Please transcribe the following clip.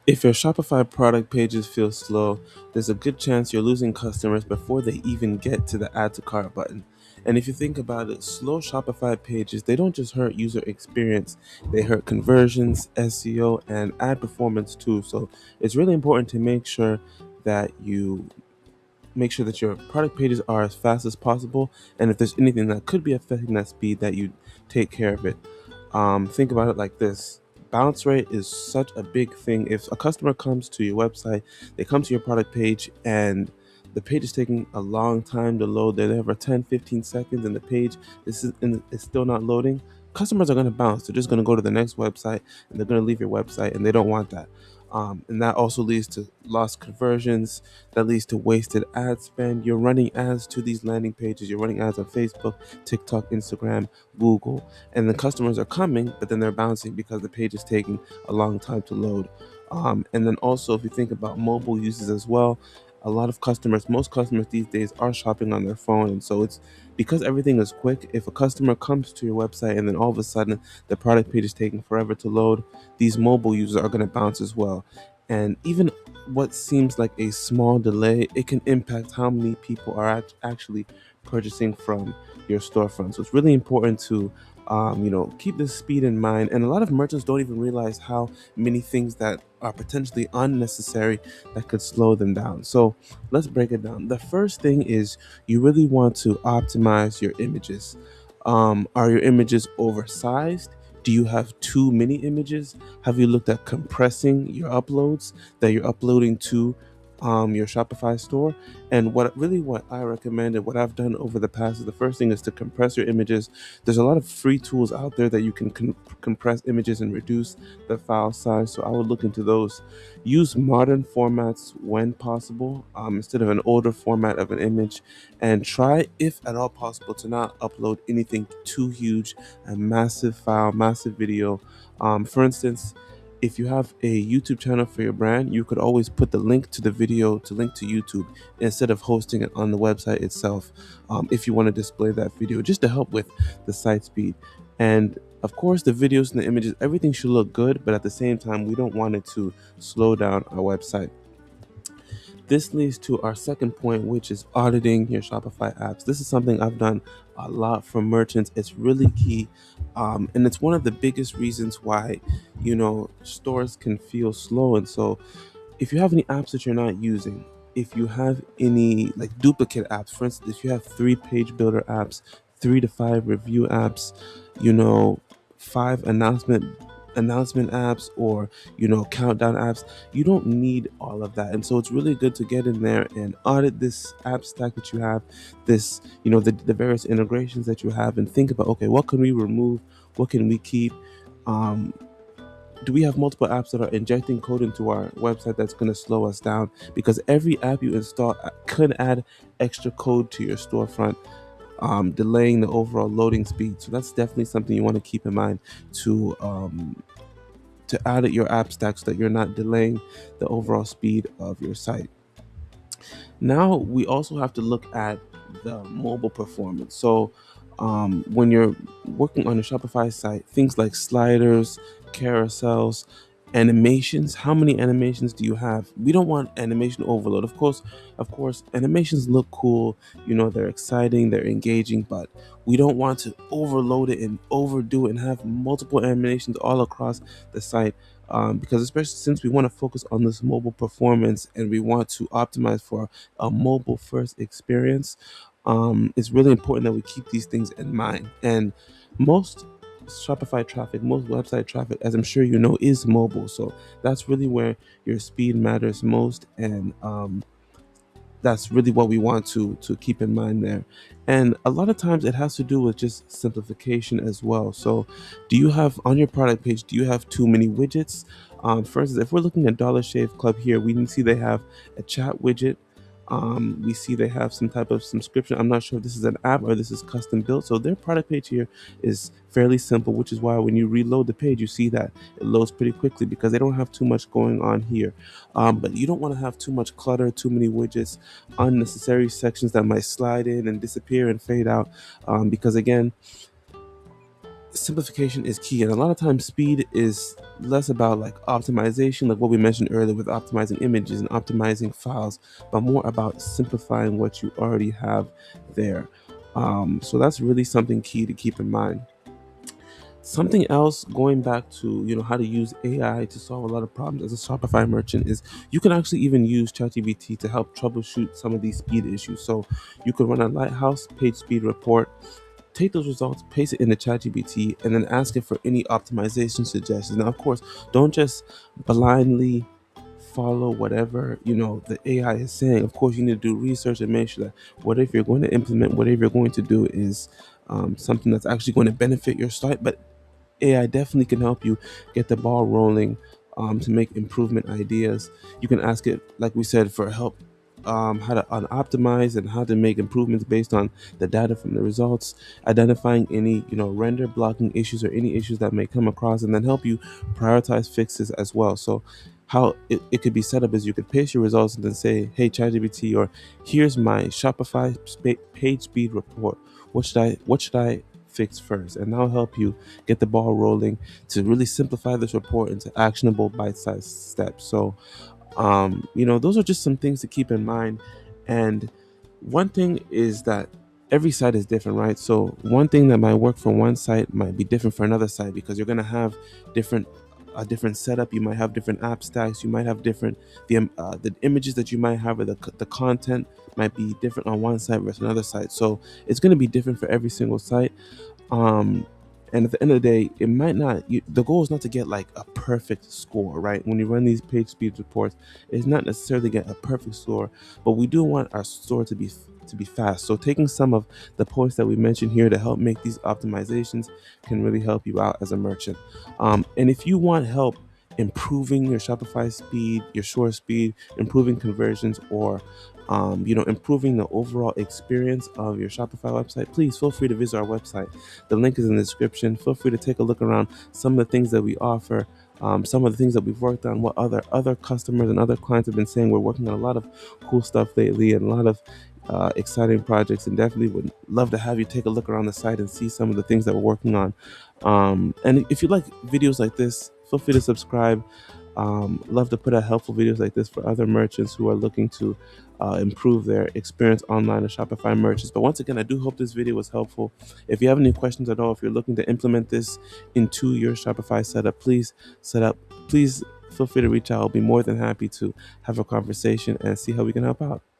If your Shopify product pages feel slow, there's a good chance you're losing customers before they even get to the add to cart button. And if you think about it, slow Shopify pages, they don't just hurt user experience, they hurt conversions, SEO, and ad performance too. So it's really important to make sure that your product pages are as fast as possible. And if there's anything that could be affecting that speed, that you take care of it. Think about it like this. Bounce rate is such a big thing. If a customer comes to your website, they come to your product page and the page is taking a long time to load. They're there for 10, 15 seconds and the page is still not loading. Customers are going to bounce. They're just going to go to the next website and they're going to leave your website, and they don't want that. And that also leads to lost conversions. That leads to wasted ad spend. You're running ads to these landing pages. You're running ads on Facebook, TikTok, Instagram, Google, and the customers are coming, but then they're bouncing because the page is taking a long time to load. And then also, if you think about mobile uses as well, a lot of customers, most customers these days are shopping on their phone, and so it's because everything is quick. If a customer comes to your website and then all of a sudden the product page is taking forever to load, these mobile users are going to bounce as well. And even what seems like a small delay, it can impact how many people are actually purchasing from your storefront. So it's really important to keep this speed in mind. And a lot of merchants don't even realize how many things that are potentially unnecessary that could slow them down. So let's break it down. The first thing is you really want to optimize your images. Are your images oversized? Do you have too many images? Have you looked at compressing your uploads that you're uploading to your Shopify store? And what I recommend and what I've done over the past is the first thing is to compress your images. There's a lot of free tools out there that you can compress images and reduce the file size. So I would look into those. Use modern formats when possible, instead of an older format of an image, and try, if at all possible, to not upload anything too huge, a massive file, massive video. For instance, if you have a YouTube channel for your brand, you could always put the link to the video to link to YouTube instead of hosting it on the website itself, if you want to display that video, just to help with the site speed. And of course, the videos and the images, everything should look good, but at the same time, we don't want it to slow down our website. This leads to our second point, which is auditing your Shopify apps. This is something I've done a lot for merchants. It's really key. And it's one of the biggest reasons why, stores can feel slow. And so if you have any apps that you're not using, if you have any like duplicate apps, for instance, if you have 3 page builder apps, 3 to 5 review apps, you know, 5 announcement apps, or countdown apps, you don't need all of that. And so it's really good to get in there and audit this app stack that you have, this the various integrations that you have, and think about, okay, what can we remove, what can we keep. um, do we have multiple apps that are injecting code into our website that's going to slow us down? Because every app you install could add extra code to your storefront, delaying the overall loading speed. So that's definitely something you want to keep in mind to add at your app stack so that you're not delaying the overall speed of your site. Now we also have to look at the mobile performance. So when you're working on a Shopify site, things like sliders, carousels, animations. How many animations do you have? We don't want animation overload. Of course, animations look cool. They're exciting, they're engaging, but we don't want to overload it and overdo it and have multiple animations all across the site. Because especially since we want to focus on this mobile performance and we want to optimize for a mobile first experience, it's really important that we keep these things in mind. And most Shopify traffic, most website traffic, as I'm sure you know, is mobile. So that's really where your speed matters most. And that's really what we want to keep in mind there. And a lot of times it has to do with just simplification as well. So do you have on your product page, do you have too many widgets? For instance, if we're looking at Dollar Shave Club here, we can see they have a chat widget. We see they have some type of subscription. I'm not sure if this is an app or this is custom built. So their product page here is fairly simple, which is why when you reload the page, you see that it loads pretty quickly because they don't have too much going on here. But you don't want to have too much clutter, too many widgets, unnecessary sections that might slide in and disappear and fade out. Because again, simplification is key, and a lot of times speed is less about like optimization, like what we mentioned earlier with optimizing images and optimizing files, but more about simplifying what you already have there. So that's really something key to keep in mind. Something else, going back to how to use AI to solve a lot of problems as a Shopify merchant, is you can actually even use ChatGPT to help troubleshoot some of these speed issues. So you could run a Lighthouse page speed report, take those results, paste it in the ChatGPT, and then ask it for any optimization suggestions. Now, of course, don't just blindly follow whatever the AI is saying. Of course, you need to do research and make sure that whatever you're going to implement, whatever you're going to do, is something that's actually going to benefit your site. But AI definitely can help you get the ball rolling, to make improvement ideas. You can ask it, like we said, for help, how to optimize and how to make improvements based on the data from the results, identifying any render blocking issues or any issues that may come across, and then help you prioritize fixes as well. So how it could be set up is you could paste your results and then say, hey ChatGPT, or here's my Shopify page speed report. What should I fix first? And that'll help you get the ball rolling to really simplify this report into actionable bite-sized steps. So those are just some things to keep in mind. And one thing is that every site is different, right? So one thing that might work for one site might be different for another site, because you're going to have different a different setup. You might have different app stacks. You might have different the images that you might have, or the content might be different on one site versus another site. So it's going to be different for every single site. um and at the end of the day, it might not the goal is not to get like a perfect score, right? When you run these page speed reports, it's not necessarily get a perfect score, but we do want our store to be fast. So taking some of the points that we mentioned here to help make these optimizations can really help you out as a merchant. And if you want help improving your Shopify speed, your store speed, improving conversions, or improving the overall experience of your Shopify website, please feel free to visit our website. The link is in the description. Feel free to take a look around some of the things that we offer, some of the things that we've worked on, what other customers and other clients have been saying. We're working on a lot of cool stuff lately, and a lot of exciting projects, and definitely would love to have you take a look around the site and see some of the things that we're working on. And if you like videos like this, feel free to subscribe. Love to put out helpful videos like this for other merchants who are looking to improve their experience online as Shopify merchants. But once again, I do hope this video was helpful. If you have any questions at all, if you're looking to implement this into your Shopify setup, please feel free to reach out. I'll be more than happy to have a conversation and see how we can help out.